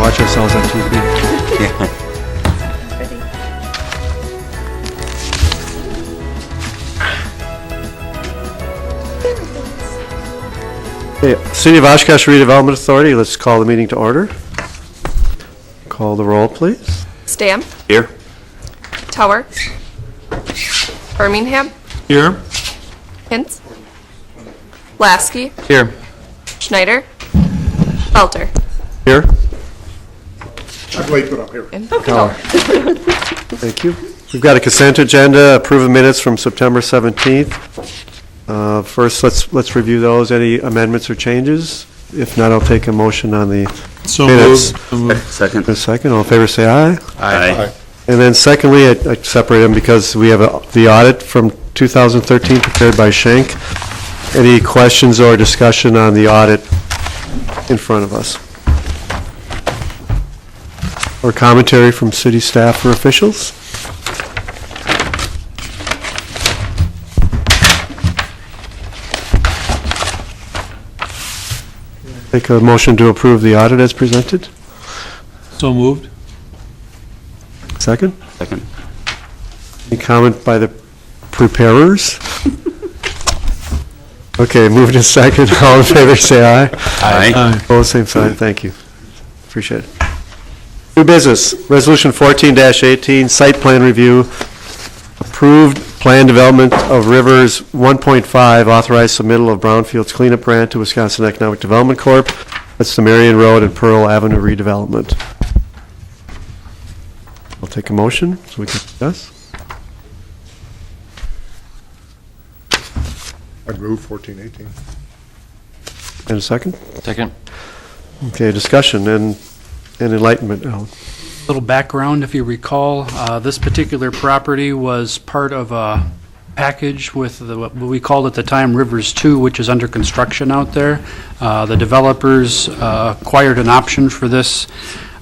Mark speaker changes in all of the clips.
Speaker 1: watch ourselves on TV.
Speaker 2: Yeah.
Speaker 1: Okay, City of Oshkosh Redevelopment Authority, let's call the meeting to order. Call the roll, please.
Speaker 3: Stam.
Speaker 2: Here.
Speaker 3: Tower. Birmingham.
Speaker 2: Here.
Speaker 3: Hintz. Lasky.
Speaker 2: Here.
Speaker 3: Schneider. Felter.
Speaker 1: Here.
Speaker 4: I'm late, but I'm here.
Speaker 3: And
Speaker 1: Tower. Thank you. We've got a consent agenda, approve of minutes from September 17th. First, let's review those. Any amendments or changes? If not, I'll take a motion on the minutes.
Speaker 2: Second.
Speaker 1: In a second, all in favor say aye.
Speaker 2: Aye.
Speaker 1: And then secondly, I separate them because we have the audit from 2013 prepared by Schenk. Any questions or discussion on the audit in front of us? Or commentary from city staff or officials? Take a motion to approve the audit as presented.
Speaker 5: So moved.
Speaker 1: Second?
Speaker 2: Second.
Speaker 1: Any comment by the preparers? Okay, moved in second. All in favor, say aye.
Speaker 2: Aye.
Speaker 1: Opposed, same sign. Thank you. Appreciate it. New business, Resolution 14-18, site plan review. Approved plan development of Rivers 1.5, authorized submittal of Brownfields cleanup grant to Wisconsin Economic Development Corp. That's the Marion Road and Pearl Avenue redevelopment. I'll take a motion so we can discuss.
Speaker 4: I'd move 1418.
Speaker 1: And a second?
Speaker 2: Second.
Speaker 1: Okay, discussion and enlightenment, Alan.
Speaker 5: Little background, if you recall, this particular property was part of a package with what we called at the time Rivers 2, which is under construction out there. The developers acquired an option for this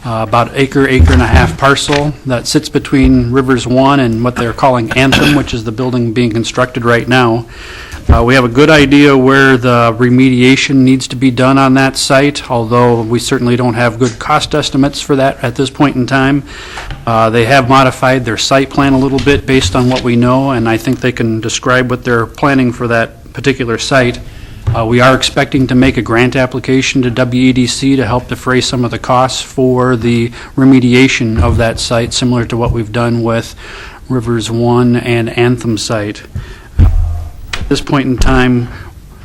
Speaker 5: about acre and a half parcel that sits between Rivers 1 and what they're calling Anthem, which is the building being constructed right now. We have a good idea where the remediation needs to be done on that site, although we certainly don't have good cost estimates for that at this point in time. They have modified their site plan a little bit based on what we know, and I think they can describe what they're planning for that particular site. We are expecting to make a grant application to WEDC to help defray some of the costs for the remediation of that site, similar to what we've done with Rivers 1 and Anthem site. At this point in time,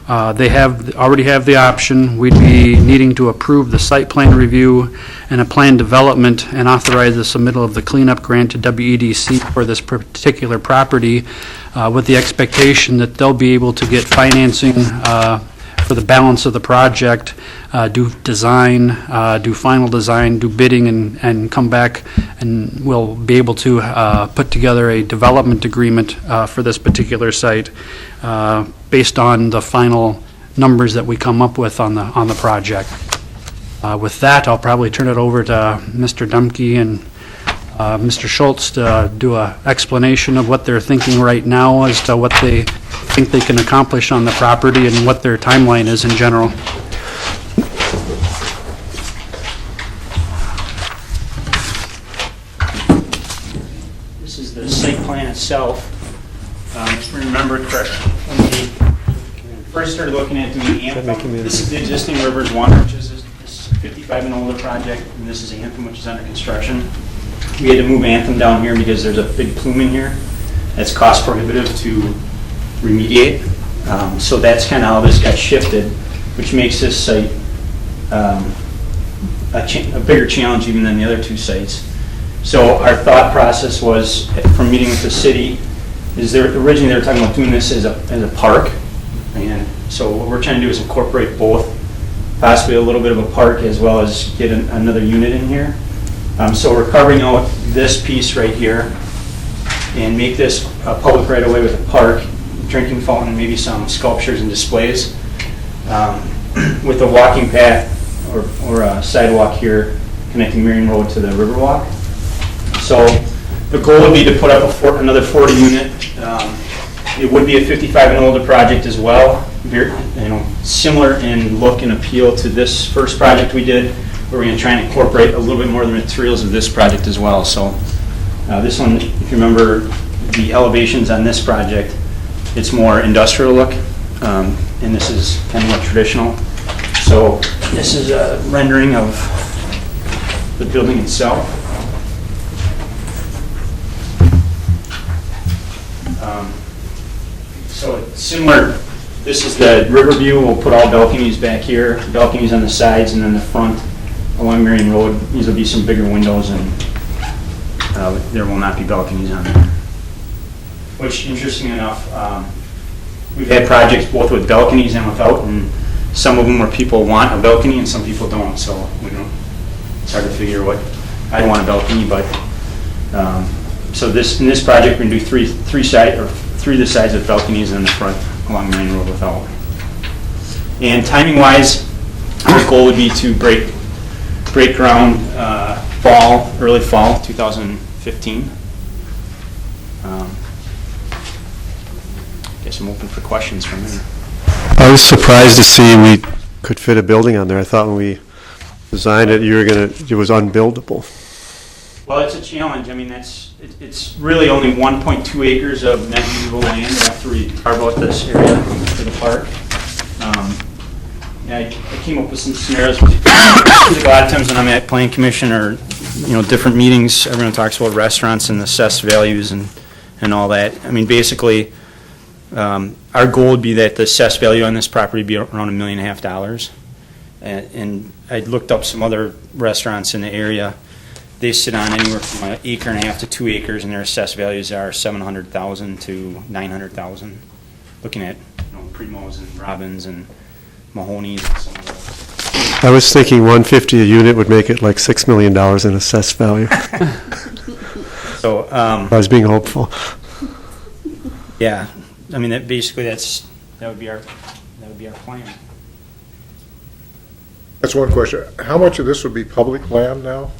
Speaker 5: they already have the option. We'd be needing to approve the site plan review and a plan development and authorize the submittal of the cleanup grant to WEDC for this particular property with the expectation that they'll be able to get financing for the balance of the project, do design, do final design, do bidding, and come back, and we'll be able to put together a development agreement for this particular site based on the final numbers that we come up with on the project. With that, I'll probably turn it over to Mr. Dumke and Mr. Schultz to do an explanation of what they're thinking right now as to what they think they can accomplish on the property and what their timeline is in general.
Speaker 6: This is the site plan itself. If you remember correctly, when we first started looking at doing Anthem, this is the existing Rivers 1, which is this 55 and older project, and this is Anthem, which is under construction. We had to move Anthem down here because there's a big plume in here that's cost prohibitive to remediate. So that's kind of how this got shifted, which makes this site a bigger challenge even than the other two sites. So our thought process was, from meeting with the city, is originally they were talking about doing this as a park, and so what we're trying to do is incorporate both, possibly a little bit of a park as well as get another unit in here. So we're carving out this piece right here and make this a public right-of-way with a park, drinking fountain, maybe some sculptures and displays, with a walking path or a sidewalk here connecting Marion Road to the Riverwalk. So the goal would be to put up another 40 unit. It would be a 55 and older project as well, similar in look and appeal to this first project we did, we're going to try and incorporate a little bit more of the materials of this project as well. So this one, if you remember the elevations on this project, it's more industrial look, and this is kind of more traditional. So this is a rendering of the building itself. So it's similar, this is the river view. We'll put all balconies back here, balconies on the sides, and then the front along Marion Road. These will be some bigger windows, and there will not be balconies on there. Which, interesting enough, we've had projects both with balconies and without, and some of them where people want a balcony and some people don't. So it's hard to figure what I want a balcony, but so in this project we're gonna do three of the sides with balconies and the front along Marion Road without. And timing wise, our goal would be to break ground early fall 2015. Guess I'm open for questions from there.
Speaker 1: I was surprised to see we could fit a building on there. I thought when we designed it, it was unbuildable.
Speaker 6: Well, it's a challenge. I mean, it's really only 1.2 acres of net usable land after we carve out this area for the park. I came up with some scenarios. A lot of times when I'm at Plan Commission or different meetings, everyone talks about restaurants and assessed values and all that. I mean, basically, our goal would be that the assessed value on this property would be around $1.5 million. And I looked up some other restaurants in the area. They sit on anywhere from 1.5 acres to 2 acres, and their assessed values are $700,000 to $900,000. Looking at Primo's and Robbins and Mahoney's and some of those.
Speaker 1: I was thinking $150 a unit would make it like $6 million in assessed value.
Speaker 6: So
Speaker 1: I was being hopeful.
Speaker 6: yeah, I mean that would be our plan.
Speaker 4: That's one question. How much of this would be public land now?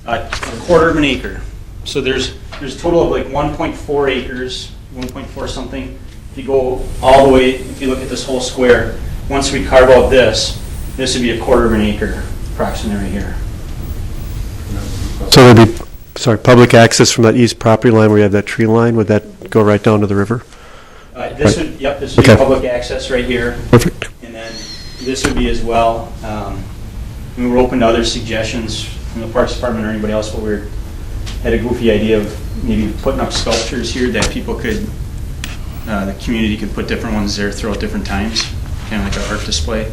Speaker 6: A quarter of an acre. So there's a total of like 1.4 acres, 1.4 something. If you go all the way, if you look at this whole square, once we carve out this would be a quarter of an acre approximately right here.
Speaker 1: So there'd be, public access from that east property line where you have that tree line, would that go right down to the river?
Speaker 6: This would be public access right here.
Speaker 1: Perfect.
Speaker 6: And then this would be as well. We were open to other suggestions from the Parks Department or anybody else, but we had a goofy idea of maybe putting up sculptures here that people could, the community could put different ones there throughout different times, kind of like an art display.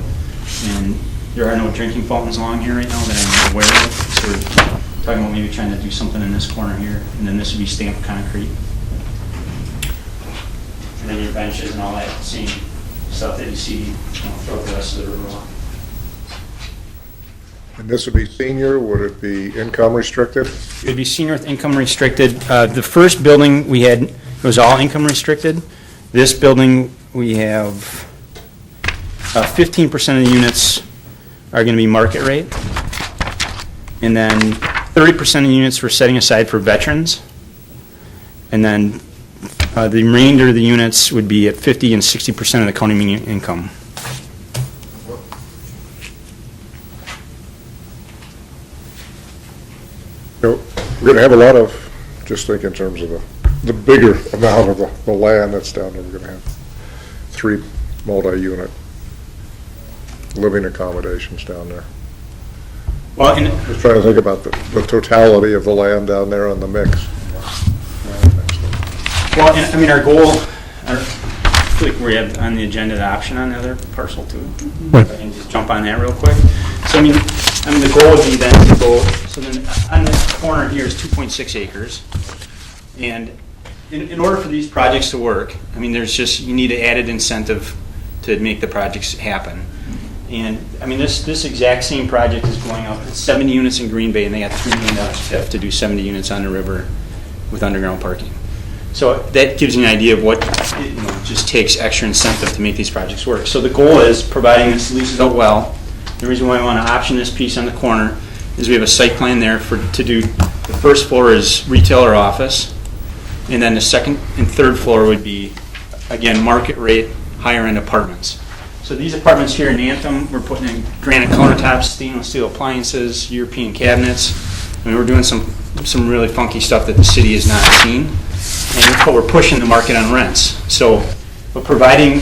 Speaker 6: And there are no drinking fountains along here right now that I'm aware of, so we're talking about maybe trying to do something in this corner here, and then this would be stamped concrete. And then your benches and all that same stuff that you see throughout the rest of the river.
Speaker 4: And this would be senior, would it be income restricted?
Speaker 6: It would be senior with income restricted. The first building we had, it was all income restricted. This building, we have 15% of the units are going to be market rate. And then 30% of the units we're setting aside for veterans. And then the remainder of the units would be at 50 and 60% of the county median income.
Speaker 4: We're going to have a lot of, just think in terms of the bigger amount of the land that's down there. We're going to have 3 multi-unit living accommodations down there.
Speaker 6: Well,
Speaker 4: Just trying to think about the totality of the land down there on the mix.
Speaker 6: well, and, I mean, our goal, I feel like we have on the agenda the option on the other parcel too. If I can just jump on that real quick. So, I mean, the goal would be then to go, so then on this corner here is 2.6 acres. And in order for these projects to work, I mean, you need an added incentive to make the projects happen. And, I mean, this exact same project is going up, it's 70 units in Green Bay, and they got $3 million TIF to do 70 units on the river with underground parking. So that gives you an idea of what, it just takes extra incentive to make these projects work. So the goal is, providing this leases out well, the reason why we want to option this piece on the corner is we have a site plan there to do, the first floor is retail or office, and then the second and third floor would be, again, market rate, higher end apartments. So these apartments here in Anthem, we're putting in granite countertops, stainless steel appliances, European cabinets. I mean, we're doing some really funky stuff that the city has not seen. But we're pushing the market on rents. So, but providing,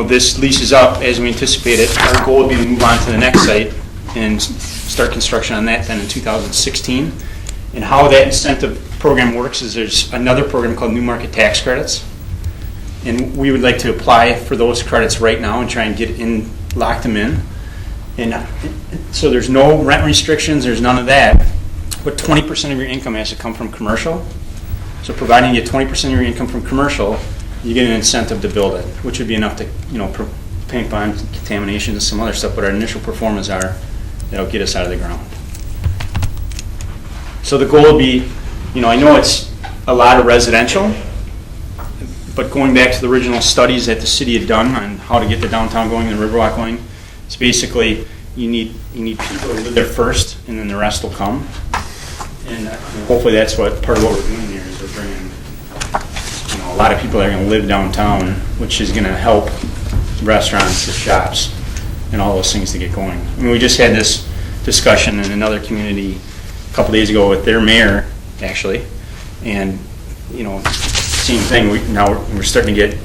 Speaker 6: this leases up as we anticipate it, our goal would be to move on to the next site and start construction on that then in 2016. And how that incentive program works is there's another program called New Market Tax Credits. And we would like to apply for those credits right now and try and lock them in. And so there's no rent restrictions, there's none of that. But 20% of your income has to come from commercial. So providing you 20% of your income from commercial, you get an incentive to build it, which would be enough to, paint bond contamination and some other stuff, but our initial performance that'll get us out of the ground. So the goal would be, I know it's a lot of residential, but going back to the original studies that the city had done on how to get the downtown going and the Riverwalk going, it's basically you need people to live there first, and then the rest will come. And hopefully that's part of what we're doing here is we're bringing a lot of people that are going to live downtown, which is going to help restaurants, the shops, and all those things to get going. I mean, we just had this discussion in another community a couple days ago with their mayor, actually, and same thing. We're starting to get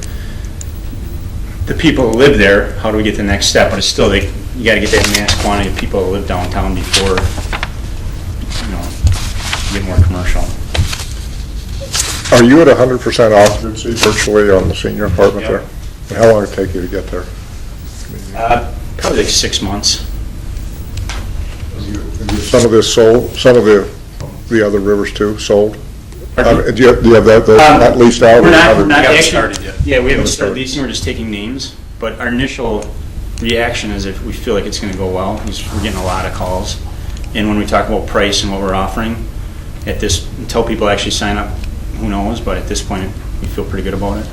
Speaker 6: the people who live there. How do we get the next step? But it's still you got to get that mass quantity of people who live downtown before get more commercial.
Speaker 4: Are you at 100% occupancy virtually on the senior apartment there? And how long did it take you to get there?
Speaker 6: Probably like 6 months.
Speaker 4: Some of this sold, some of the other rivers too sold? Do you have that not leased out?
Speaker 6: We're not
Speaker 2: haven't
Speaker 6: actually
Speaker 2: started yet.
Speaker 6: Yeah, we haven't started leasing. We're just taking names. But our initial reaction is if we feel like it's going to go well, because we're getting a lot of calls. And when we talk about price and what we're offering, until people actually sign up, who knows? But at this point, we feel pretty good about it.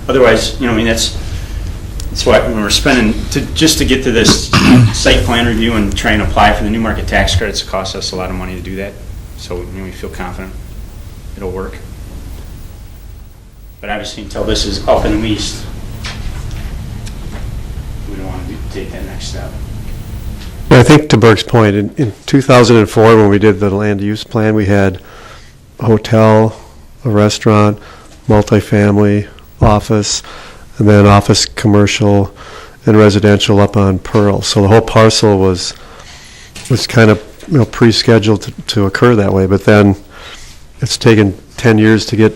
Speaker 6: Otherwise, that's why when we're spending just to get to this site plan review and try and apply for the New Market Tax Credits, it costs us a lot of money to do that. So we feel confident it'll work. But obviously, until this is up and leased, we don't want to take that next step.
Speaker 1: I think to Burke's point, in 2004, when we did the land use plan, we had a hotel, a restaurant, multifamily, office, and then office, commercial, and residential up on Pearl. So the whole parcel was kind of pre-scheduled to occur that way. But then it's taken 10 years to get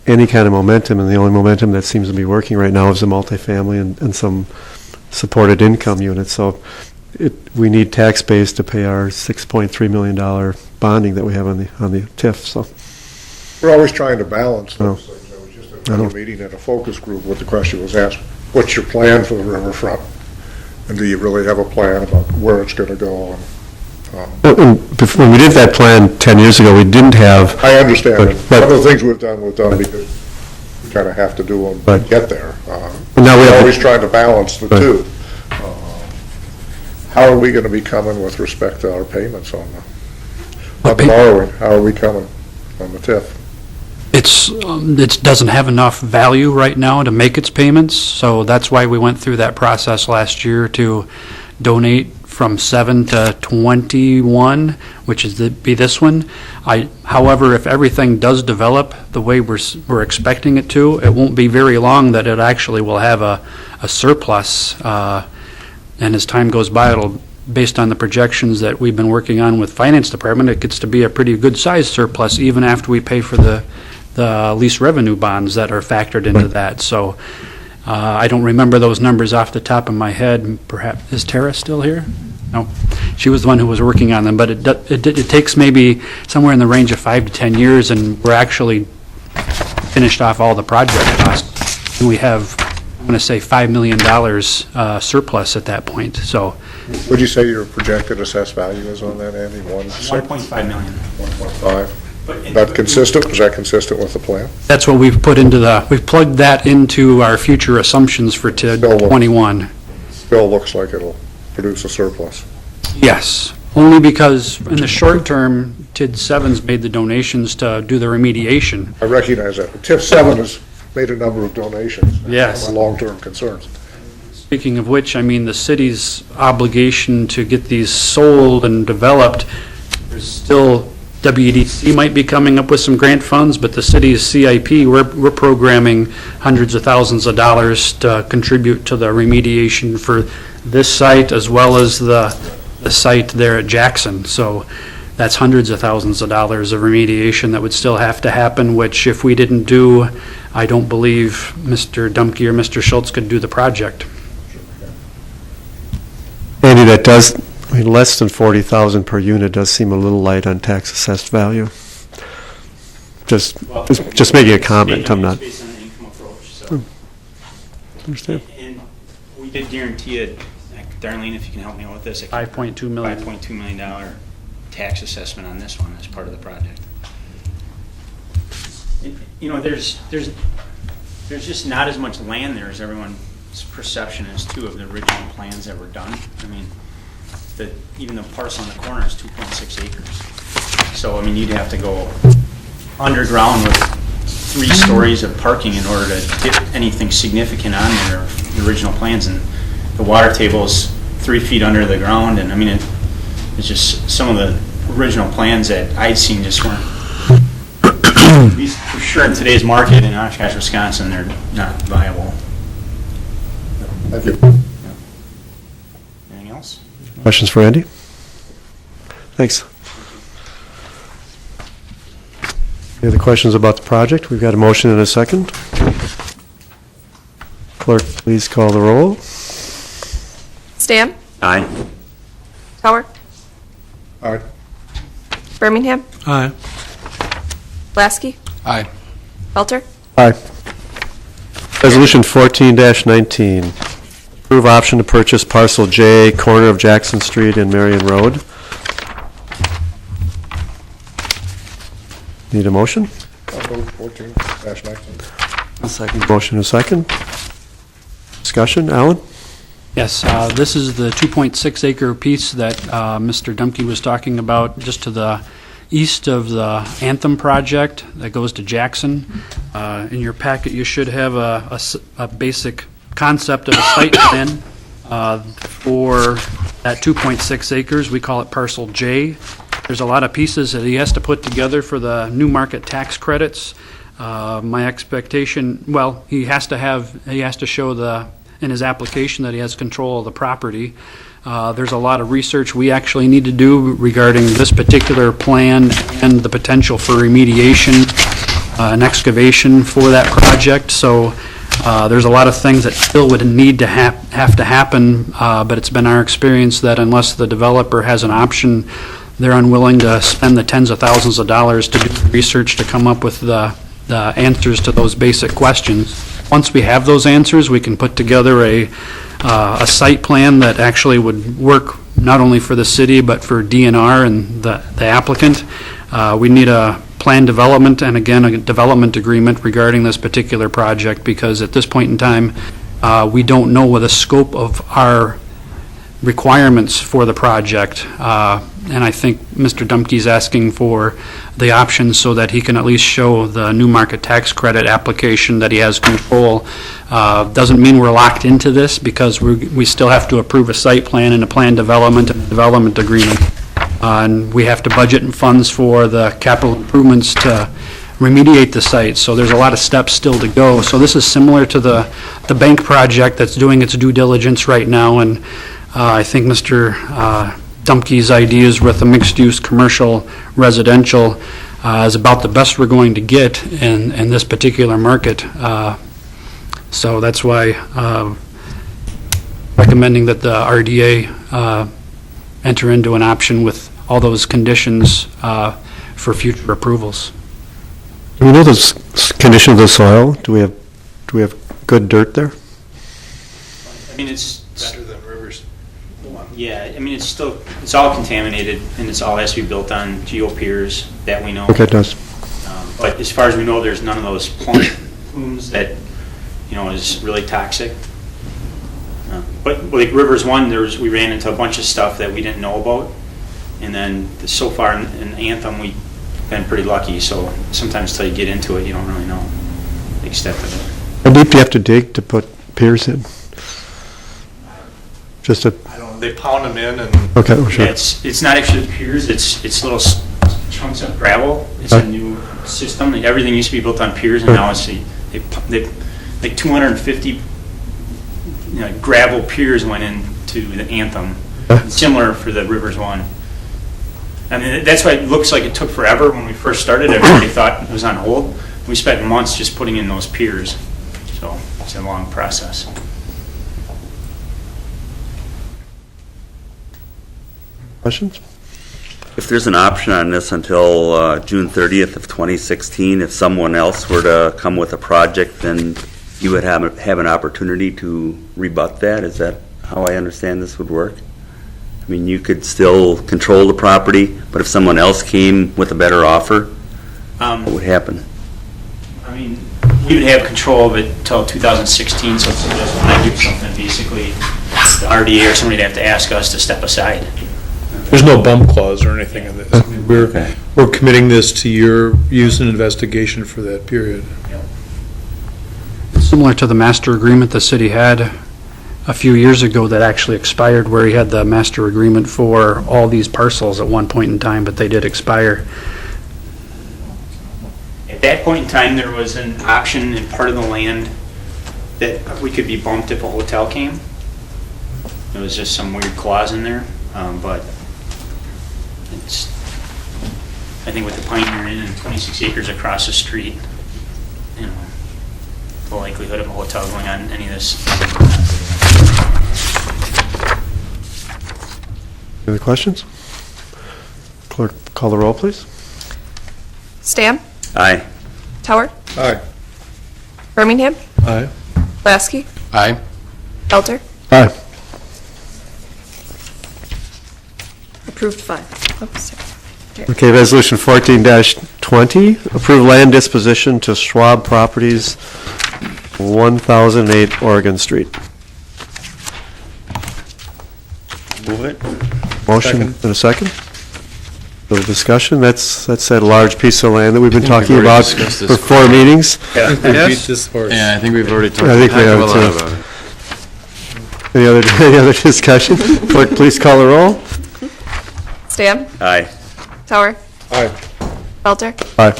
Speaker 1: any kind of momentum, and the only momentum that seems to be working right now is the multifamily and some supported income units. So we need tax base to pay our $6.3 million bonding that we have on the TIF. So
Speaker 4: we're always trying to balance those things. I was just at another meeting at a focus group where the question was asked, what's your plan for the riverfront? And do you really have a plan about where it's going to go?
Speaker 1: When we did that plan 10 years ago, we didn't have...
Speaker 4: I understand it. One of the things we've done because we kind of have to do them to get there.
Speaker 1: Now
Speaker 4: we're always trying to balance the two. How are we going to be coming with respect to our payments on the borrowing? How are we coming on the TIF?
Speaker 5: It doesn't have enough value right now to make its payments, so that's why we went through that process last year to donate from 7 to 21, which is be this one. However, if everything does develop the way we're expecting it to, it won't be very long that it actually will have a surplus. And as time goes by, based on the projections that we've been working on with Finance Department, it gets to be a pretty good sized surplus even after we pay for the lease revenue bonds that are factored into that. So I don't remember those numbers off the top of my head. Perhaps, is Tara still here? No. She was the one who was working on them, but it takes maybe somewhere in the range of 5 to 10 years, and we're actually finished off all the project costs. And we have, I'm going to say, $5 million surplus at that point. So,
Speaker 4: would you say your projected assessed value is on that, Andy?
Speaker 6: 1.5 million.
Speaker 4: 1.5. That consistent? Is that consistent with the plan?
Speaker 5: That's what we've put into we've plugged that into our future assumptions for TID 21.
Speaker 4: Still looks like it'll produce a surplus.
Speaker 5: Yes, only because in the short term, TID 7's made the donations to do the remediation.
Speaker 4: I recognize that. TIF 7 has made a number of donations.
Speaker 5: Yes.
Speaker 4: On long-term concerns.
Speaker 5: Speaking of which, I mean, the city's obligation to get these sold and developed, there's still, WEDC might be coming up with some grant funds, but the city's CIP, we're programming hundreds of thousands of dollars to contribute to the remediation for this site as well as the site there at Jackson. So that's hundreds of thousands of dollars of remediation that would still have to happen, which if we didn't do, I don't believe Mr. Dumke or Mr. Schultz could do the project.
Speaker 1: Andy, that does, I mean, less than 40,000 per unit does seem a little light on tax assessed value. Just making a comment, I'm not.
Speaker 6: It's based on the income approach, so.
Speaker 1: Understand.
Speaker 6: And we did guarantee it, Darlene, if you can help me out with this.
Speaker 5: $5.2 million.
Speaker 6: $5.2 million tax assessment on this one as part of the project. You know, there's just not as much land there as everyone's perception is too of the original plans that were done. I mean, even the parcel in the corner is 2.6 acres. So, I mean, you'd have to go underground with 3 stories of parking in order to get anything significant on there, the original plans. And the water table is 3 feet under the ground. And I mean, it's just some of the original plans that I'd seen just weren't, at least for sure in today's market in Oshkosh, Wisconsin, they're not viable.
Speaker 4: Thank you.
Speaker 6: Anything else?
Speaker 1: Questions for Andy? Thanks. Any other questions about the project? We've got a motion and a second. Clerk, please call the roll.
Speaker 3: Stam?
Speaker 2: Aye.
Speaker 3: Tower?
Speaker 4: Aye.
Speaker 3: Birmingham?
Speaker 2: Aye.
Speaker 3: Lasky?
Speaker 5: Aye.
Speaker 3: Belter?
Speaker 1: Aye. Resolution 14-19. Approve option to purchase parcel J, corner of Jackson Street and Marion Road. Need a motion?
Speaker 4: I'll vote 14-19.
Speaker 2: I'll second.
Speaker 1: Motion and a second. Discussion, Alan?
Speaker 5: Yes, this is the 2.6 acre piece that Mr. Dumke was talking about, just to the east of the Anthem project that goes to Jackson. In your packet, you should have a basic concept of a site plan for that 2.6 acres. We call it parcel J. There's a lot of pieces that he has to put together for the new market tax credits. My expectation, well, he has to show in his application that he has control of the property. There's a lot of research we actually need to do regarding this particular plan and the potential for remediation and excavation for that project. So there's a lot of things that still would need to have to happen, but it's been our experience that unless the developer has an option, they're unwilling to spend the tens of thousands of dollars to do research to come up with the answers to those basic questions. Once we have those answers, we can put together a site plan that actually would work not only for the city but for DNR and the applicant. We need a plan development and again a development agreement regarding this particular project, because at this point in time we don't know what the scope of our requirements for the project, and I think Mr. Dumke's asking for the option so that he can at least show the new market tax credit application that he has control. Doesn't mean we're locked into this, because we still have to approve a site plan and a plan development and a development agreement, and we have to budget and funds for the capital improvements to remediate the site. So there's a lot of steps still to go. So this is similar to the bank project that's doing its due diligence right now, and I think Mr. Dumke's ideas with the mixed-use commercial residential is about the best we're going to get in this particular market. So that's why recommending that the RDA enter into an option with all those conditions for future approvals.
Speaker 1: Do we know the condition of the soil? Do we have good dirt there?
Speaker 6: I mean, it's
Speaker 7: Better than Rivers.
Speaker 6: yeah. I mean, it's all contaminated, and it's all has to be built on geopiers that we know.
Speaker 1: Okay, it does.
Speaker 6: But as far as we know, there's none of those plumes that is really toxic. But like Rivers 1, we ran into a bunch of stuff that we didn't know about, and then so far in Anthem we've been pretty lucky. So sometimes till you get into it, you don't really know the extent of it.
Speaker 1: How deep do you have to dig to put piers in? Just a,
Speaker 7: I don't know, they pound them in and
Speaker 1: okay, sure.
Speaker 6: Yeah, it's not actually piers, it's little chunks of gravel. It's a
Speaker 1: Okay.
Speaker 6: new system. Everything used to be built on piers, and
Speaker 1: Sure.
Speaker 6: now it's, they, like 250 gravel piers went into the Anthem.
Speaker 1: Okay.
Speaker 6: Similar for the Rivers One. I mean, that's why it looks like it took forever when we first started. Everybody thought it was on hold. We spent months just putting in those piers, so it's a long process.
Speaker 1: Questions?
Speaker 2: If there's an option on this until June 30th of 2016, if someone else were to come with a project, then you would have an opportunity to rebut that? Is that how I understand this would work? I mean, you could still control the property, but if someone else came with a better offer, what would happen?
Speaker 6: I mean, we would have control of it until 2016, so if somebody doesn't want to do something, basically, the RDA or somebody would have to ask us to step aside.
Speaker 7: there's no bump clause or anything in this. I mean,
Speaker 2: Okay.
Speaker 7: we're committing this to your use and investigation for that period.
Speaker 5: Similar to the master agreement the city had a few years ago that actually expired, where he had the master agreement for all these parcels at one point in time, but they did expire.
Speaker 6: At that point in time, there was an option in part of the land that we could be bumped if a hotel came. There was just some weird clause in there, but it's, I think with the Pioneer Inn and 26 acres across the street, you know, the likelihood of a hotel going on any of this.
Speaker 1: Any other questions? Clerk, call the roll, please.
Speaker 3: Stam?
Speaker 2: Aye.
Speaker 3: Tower?
Speaker 4: Aye.
Speaker 3: Birmingham?
Speaker 7: Aye.
Speaker 3: Lasky?
Speaker 7: Aye.
Speaker 3: Belter?
Speaker 1: Aye.
Speaker 3: Approved 5. Oops, sorry.
Speaker 1: Okay, resolution 14-20, approve land disposition to Schwab Properties, 1008 Oregon Street.
Speaker 2: Move it.
Speaker 1: Motion
Speaker 7: Second.
Speaker 1: and a second? Further discussion? That's that large piece of land that we've been
Speaker 8: I think
Speaker 1: talking
Speaker 8: we've
Speaker 1: about
Speaker 8: already discussed this
Speaker 1: for 4
Speaker 8: before.
Speaker 1: meetings.
Speaker 7: We beat this horse.
Speaker 8: Yeah, I think we've already talked
Speaker 1: I think we
Speaker 8: a
Speaker 1: have
Speaker 8: lot
Speaker 1: too.
Speaker 8: about it.
Speaker 1: Any other discussion? Clerk, please call the roll.
Speaker 3: Stam?
Speaker 2: Aye.
Speaker 3: Tower?
Speaker 4: Aye.
Speaker 3: Belter?
Speaker 1: Aye.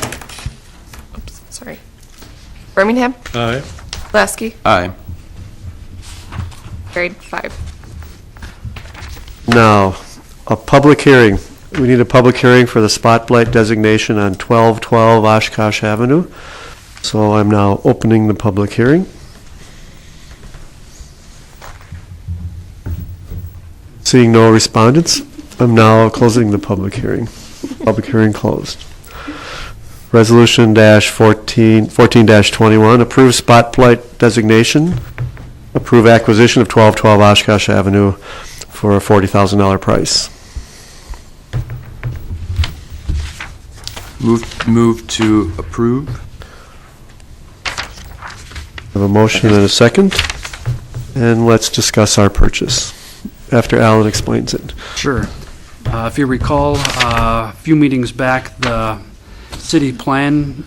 Speaker 3: Sorry. Birmingham?
Speaker 7: Aye.
Speaker 3: Lasky?
Speaker 8: Aye.
Speaker 3: Carried 5.
Speaker 1: Now, a public hearing. We need a public hearing for the spotlight designation on 1212 Oshkosh Avenue. So I'm now opening the public hearing. Seeing no respondents, I'm now closing the public hearing. Public hearing closed. Resolution 14-21, approve spotlight designation, approve acquisition of 1212 Oshkosh Avenue for a $40,000 price.
Speaker 8: Move to approve.
Speaker 1: I have a motion and a second, and let's discuss our purchase after Alan explains it.
Speaker 5: Sure. If you recall, a few meetings back, the city planning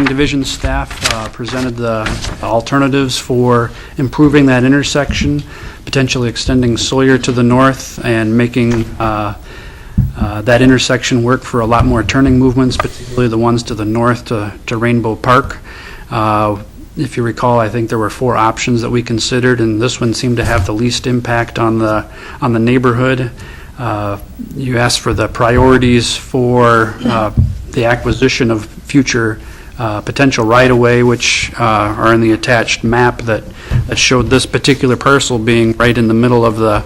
Speaker 5: division staff presented the alternatives for improving that intersection, potentially extending Sawyer to the north and making that intersection work for a lot more turning movements, particularly the ones to the north to Rainbow Park. If you recall, I think there were 4 options that we considered, and this one seemed to have the least impact on the neighborhood. You asked for the priorities for the acquisition of future potential right-of-way, which are in the attached map that showed this particular parcel being right in the middle of the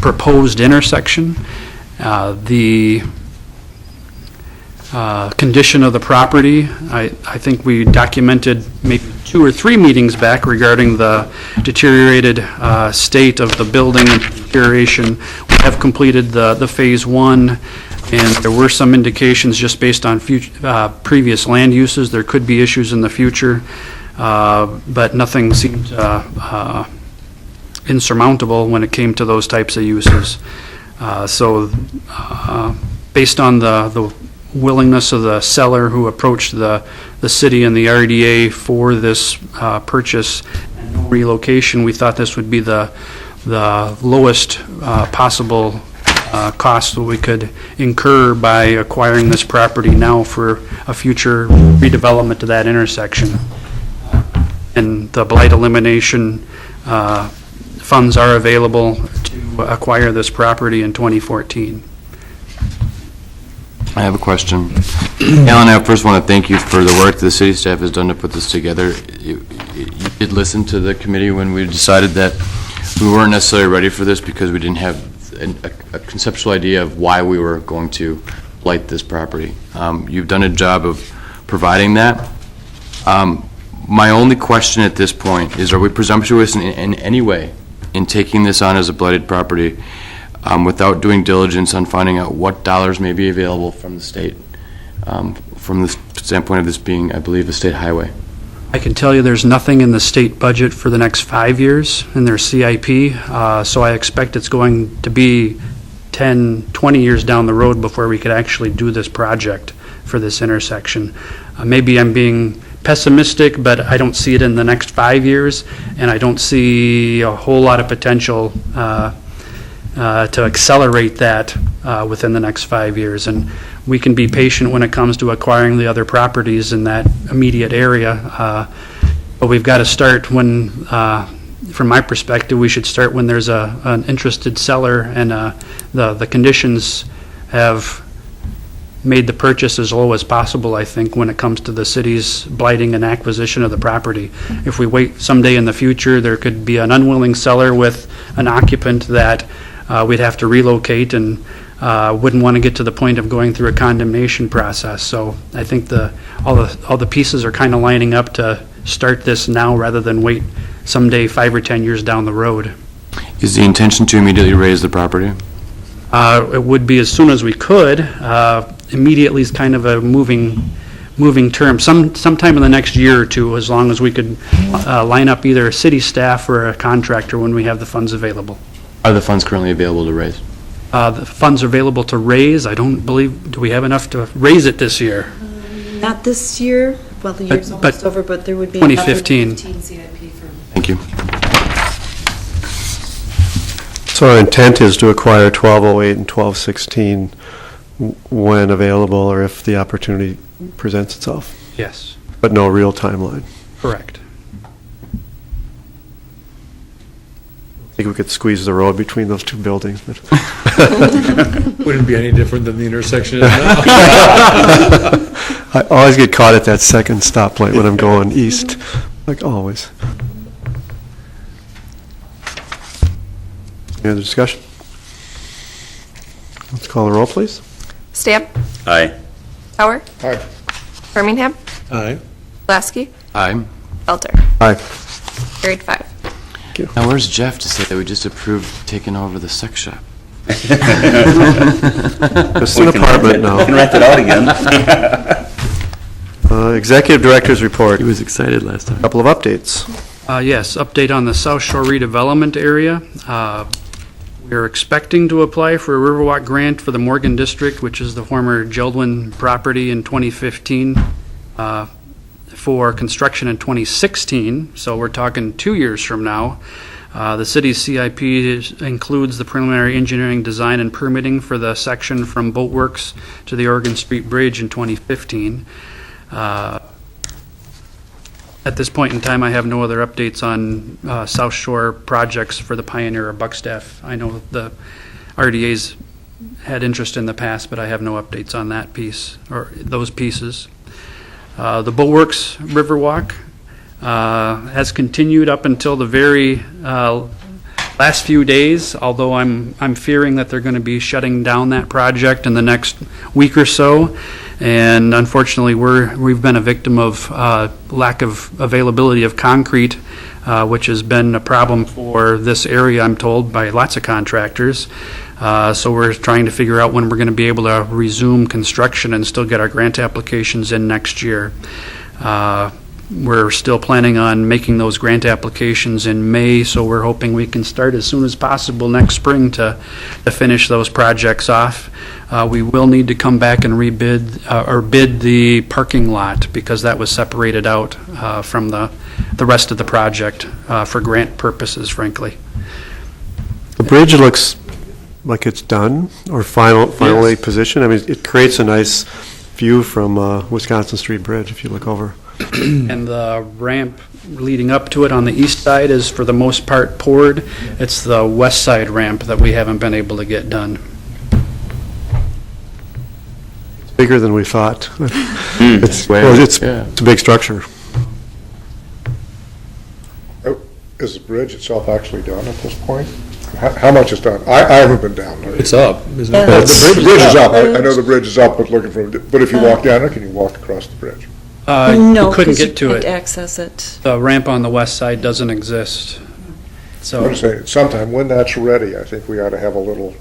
Speaker 5: proposed intersection. The condition of the property, I think we documented maybe 2 or 3 meetings back regarding the deteriorated state of the building and deterioration. We have completed the Phase 1, and there were some indications just based on previous land uses. There could be issues in the future, but nothing seemed insurmountable when it came to those types of uses. So based on the willingness of the seller who approached the city and the RDA for this purchase and relocation, we thought this would be the the lowest possible cost that we could incur by acquiring this property now for a future redevelopment to that intersection. And the blight elimination funds are available to acquire this property in 2014.
Speaker 8: I have a question. Alan, I first want to thank you for the work the city staff has done to put this together. You did listen to the committee when we decided that we weren't necessarily ready for this because we didn't have a conceptual idea of why we were going to blight this property. You've done a job of providing that. My only question at this point is, are we presumptuous in any way in taking this on as a blighted property without doing diligence on finding out what dollars may be available from the state, from the standpoint of this being, I believe, a state highway?
Speaker 5: I can tell you there's nothing in the state budget for the next 5 years in their CIP, so I expect it's going to be 10, 20 years down the road before we could actually do this project for this intersection. Maybe I'm being pessimistic, but I don't see it in the next 5 years, and I don't see a whole lot of potential to accelerate that within the next 5 years. And we can be patient when it comes to acquiring the other properties in that immediate area, but we've got to start when, from my perspective, we should start when there's an interested seller and the conditions have made the purchase as low as possible, I think, when it comes to the city's blighting and acquisition of the property. If we wait someday in the future, there could be an unwilling seller with an occupant that we'd have to relocate and wouldn't want to get to the point of going through a condemnation process. So I think all the pieces are kind of lining up to start this now rather than wait someday 5 or 10 years down the road.
Speaker 8: Is the intention to immediately raise the property?
Speaker 5: It would be as soon as we could. Immediately is kind of a moving term. Sometime in the next year or two, as long as we could line up either city staff or a contractor when we have the funds available.
Speaker 8: Are the funds currently available to raise?
Speaker 5: The funds are available to raise. I don't believe, do we have enough to raise it this year?
Speaker 9: Not this year, well, the year's
Speaker 5: But
Speaker 9: almost over, but there would be. enough in
Speaker 5: 2015.
Speaker 9: 2015 CIP for.
Speaker 8: Thank you.
Speaker 1: So our intent is to acquire 1208 and 1216 when available or if the opportunity presents itself,
Speaker 5: Yes,
Speaker 1: but no real timeline.
Speaker 5: correct.
Speaker 1: I think we could squeeze the road between those two buildings, but
Speaker 7: Wouldn't be any different than the intersection is now.
Speaker 1: I always get caught at that second stoplight when I'm going east, like always. Any other discussion? Let's call the roll, please.
Speaker 3: Stamp.
Speaker 2: Aye.
Speaker 3: Tower.
Speaker 4: Aye.
Speaker 3: Birmingham.
Speaker 7: Aye.
Speaker 3: Lasky.
Speaker 8: Aye.
Speaker 3: Belter.
Speaker 1: Aye.
Speaker 3: Carried 5.
Speaker 8: Now, where's Jeff to say that we just approved taking over the sex shop?
Speaker 1: Just an apartment
Speaker 2: We can
Speaker 1: now.
Speaker 2: rent it out again.
Speaker 1: Executive Director's Report.
Speaker 8: He was excited last time.
Speaker 1: Couple of updates.
Speaker 5: Yes, update on the South Shore redevelopment area. We're expecting to apply for a Riverwalk grant for the Morgan District, which is the former Jeld-Wen property, in 2015, for construction in 2016, so we're talking 2 years from now. The city's CIP includes the preliminary engineering design and permitting for the section from Boatworks to the Oregon Street Bridge in 2015. At this point in time, I have no other updates on South Shore projects for the Pioneer or Buckstaff. I know the RDA's had interest in the past, but I have no updates on that piece, or those pieces. The Boatworks Riverwalk has continued up until the very last few days, although I'm fearing that they're going to be shutting down that project in the next week or so. And unfortunately, we've been a victim of lack of availability of concrete, which has been a problem for this area, I'm told, by lots of contractors. So we're trying to figure out when we're going to be able to resume construction and still get our grant applications in next year. We're still planning on making those grant applications in May, so we're hoping we can start as soon as possible next spring to finish those projects off. We will need to come back and rebid or bid the parking lot because that was separated out from the rest of the project for grant purposes, frankly.
Speaker 1: bridge looks like it's done, or finally positioned. I mean, it creates a nice view from Wisconsin Street Bridge if you look over.
Speaker 5: And the ramp leading up to it on the east side is for the most part poured. It's the west side ramp that we haven't been able to get done.
Speaker 1: It's bigger than we thought. It's
Speaker 8: Yeah.
Speaker 1: a big structure.
Speaker 4: Is the bridge itself actually done at this point? How much is done? I haven't been down there.
Speaker 7: It's up, isn't
Speaker 9: Yeah.
Speaker 7: it?
Speaker 4: The bridge is up. I know the bridge is up, but looking for, but if you walk down there, can you walk across the bridge?
Speaker 9: No,
Speaker 5: You couldn't
Speaker 9: 'cause you
Speaker 5: get to
Speaker 9: can't
Speaker 5: it.
Speaker 9: access it.
Speaker 5: The ramp on the west side doesn't exist.
Speaker 4: I'm
Speaker 5: So,
Speaker 4: just saying, sometime when that's ready, I think we ought to have a little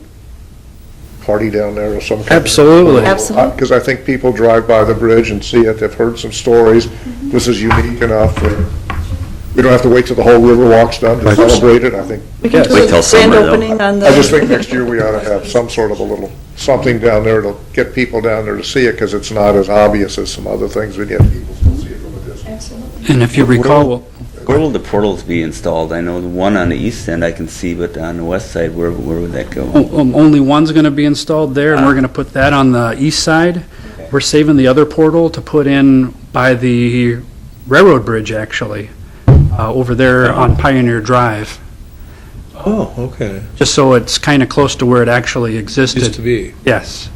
Speaker 4: party down there or some kind of.
Speaker 5: Absolutely.
Speaker 9: Absolutely.
Speaker 4: Because I think people drive by the bridge and see it, they've heard some stories. This is unique enough that we don't have to wait till the whole river walk's done to celebrate it, I think.
Speaker 9: We can
Speaker 5: Yes.
Speaker 9: do
Speaker 2: Wait
Speaker 9: a
Speaker 2: till
Speaker 9: grand
Speaker 2: summer, though.
Speaker 9: opening on the.
Speaker 4: I just think next year we ought to have some sort of a little something down there to get people down there to see it, because it's not as obvious as some other things, but yet people still see it from a distance.
Speaker 9: Absolutely.
Speaker 5: and if you recall,
Speaker 2: Where will the portals be installed? I know the one on the east end I can see, but on the west side, where would that go?
Speaker 5: only one's going to be installed there, and we're going to put that on the east side. We're saving the other portal to put in by the railroad bridge, actually, over there on Pioneer Drive,
Speaker 7: Oh, okay.
Speaker 5: just so it's kind of close to where it actually
Speaker 7: Used to
Speaker 5: existed.
Speaker 7: be.
Speaker 5: Yes.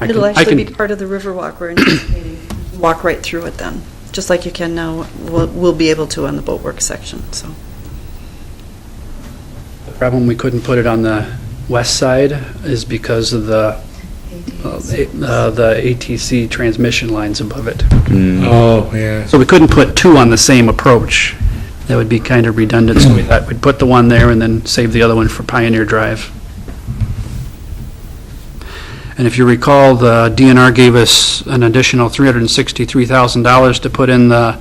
Speaker 9: It'll
Speaker 5: I
Speaker 9: actually be
Speaker 5: can-
Speaker 9: part of the Riverwalk. We're anticipating. Walk right through it then, just like you can now. We'll be able to on the boatwork section, so.
Speaker 5: The problem we couldn't put it on the west side is because of the ATC transmission lines above it.
Speaker 7: Oh, yeah.
Speaker 5: So we couldn't put two on the same approach. That would be kind of redundant, so we thought we'd put the one there and then save the other one for Pioneer Drive. And if you recall, the DNR gave us an additional $363,000 to put in the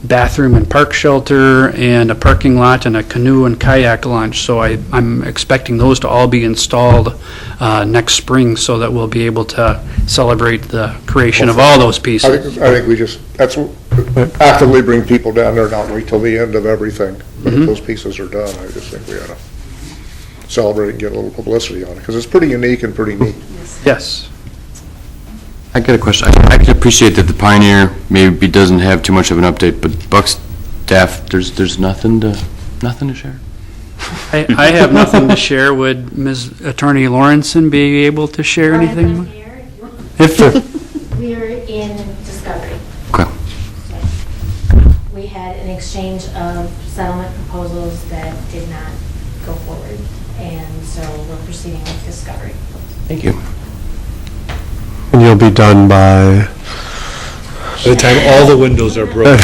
Speaker 5: bathroom and park shelter and a parking lot and a canoe and kayak launch. So I'm expecting those to all be installed next spring, so that we'll be able to celebrate the creation of all those pieces.
Speaker 4: I think we just, actively bring people down there, not wait till the end of everything. But if those pieces are done, I just think we ought to celebrate and get a little publicity on it, because it's pretty unique and pretty neat.
Speaker 5: Yes.
Speaker 8: I got a question. I can appreciate that the Pioneer maybe doesn't have too much of an update, but Buck's staff, there's nothing to share?
Speaker 5: I have nothing to share. Would Ms. Attorney Lawrenson be able to share anything?
Speaker 10: We are in discovery.
Speaker 8: Okay.
Speaker 10: We had an exchange of settlement proposals that did not go forward, and so we're proceeding with discovery.
Speaker 8: Thank you.
Speaker 1: And you'll be done by,
Speaker 7: By the time all the windows are broken.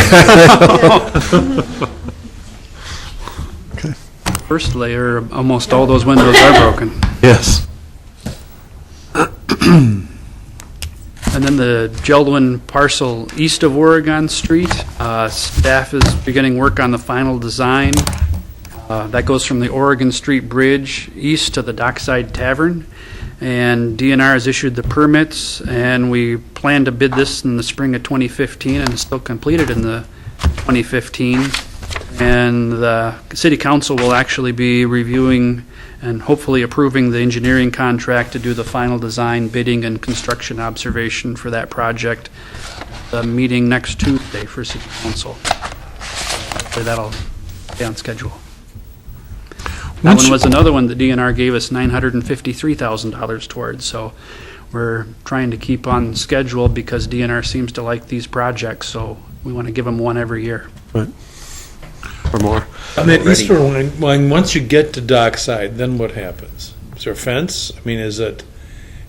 Speaker 5: First layer, almost all those windows are broken.
Speaker 1: yes.
Speaker 5: And then the Geldwin parcel east of Oregon Street, staff is beginning work on the final design. That goes from the Oregon Street Bridge east to the Dockside Tavern. And DNR has issued the permits, and we plan to bid this in the spring of 2015, and it's still completed in the 2015. And the city council will actually be reviewing and hopefully approving the engineering contract to do the final design, bidding, and construction observation for that project. The meeting next Tuesday for city council. Hopefully that'll be on schedule. That one was another one that DNR gave us $953,000 towards, so we're trying to keep on schedule because DNR seems to like these projects, so we want to give them one every year.
Speaker 1: Or more.
Speaker 7: On that eastern one, once you get to Dockside, then what happens? Is there a fence? I mean,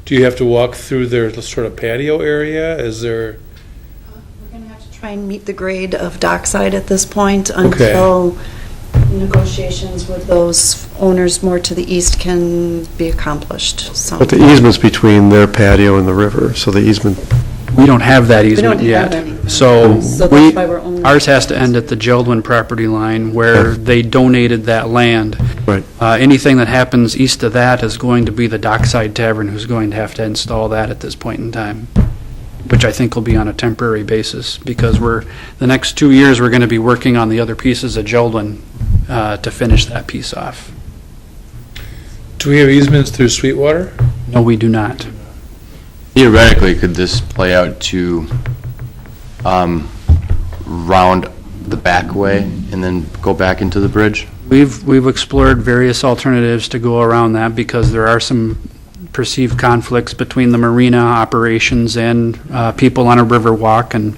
Speaker 7: do you have to walk through their sort of patio area? Is there?
Speaker 9: We're going to have to try and meet the grade of Dockside at this point until negotiations with those owners more to the east can be accomplished. So
Speaker 1: But the easement's between their patio and the river, so the easement,
Speaker 5: We don't have that easement
Speaker 9: don't have
Speaker 5: yet.
Speaker 9: any.
Speaker 5: So
Speaker 9: So that's why we're only-
Speaker 5: ours has to end at the Geldwin property line where they donated that land.
Speaker 1: right.
Speaker 5: Anything that happens east of that is going to be the Dockside Tavern who's going to have to install that at this point in time, which I think will be on a temporary basis because the next 2 years, we're going to be working on the other pieces of Geldwin to finish that piece off.
Speaker 7: Do we have easements through Sweetwater?
Speaker 5: No, we do not.
Speaker 8: Theoretically, could this play out to round the back way and then go back into the bridge?
Speaker 5: We've explored various alternatives to go around that because there are some perceived conflicts between the marina operations and people on a river walk, and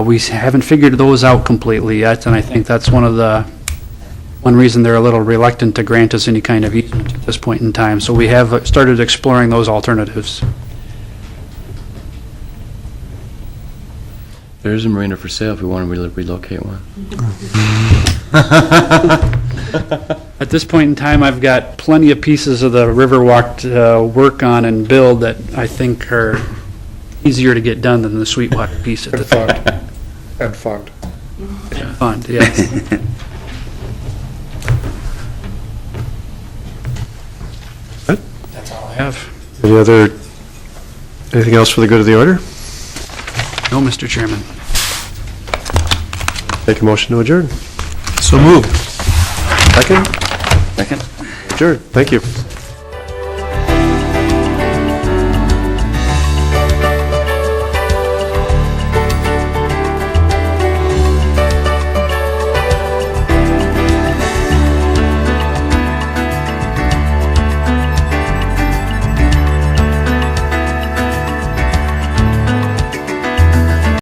Speaker 5: we haven't figured those out completely yet, and I think that's one reason they're a little reluctant to grant us any kind of easement at this point in time. So we have started exploring those alternatives.
Speaker 8: There's a marina for sale if we want to relocate one.
Speaker 5: At this point in time, I've got plenty of pieces of the Riverwalk to work on and build that I think are easier to get done than the Sweetwater piece at the time.
Speaker 4: And fund.
Speaker 5: Fund, yes. That's all I have.
Speaker 1: Anything else for the good of the order?
Speaker 5: No, Mr. Chairman.
Speaker 1: Take a motion to adjourn.
Speaker 7: So moved.
Speaker 1: Second?
Speaker 2: Second?
Speaker 1: Adjourn. Thank you.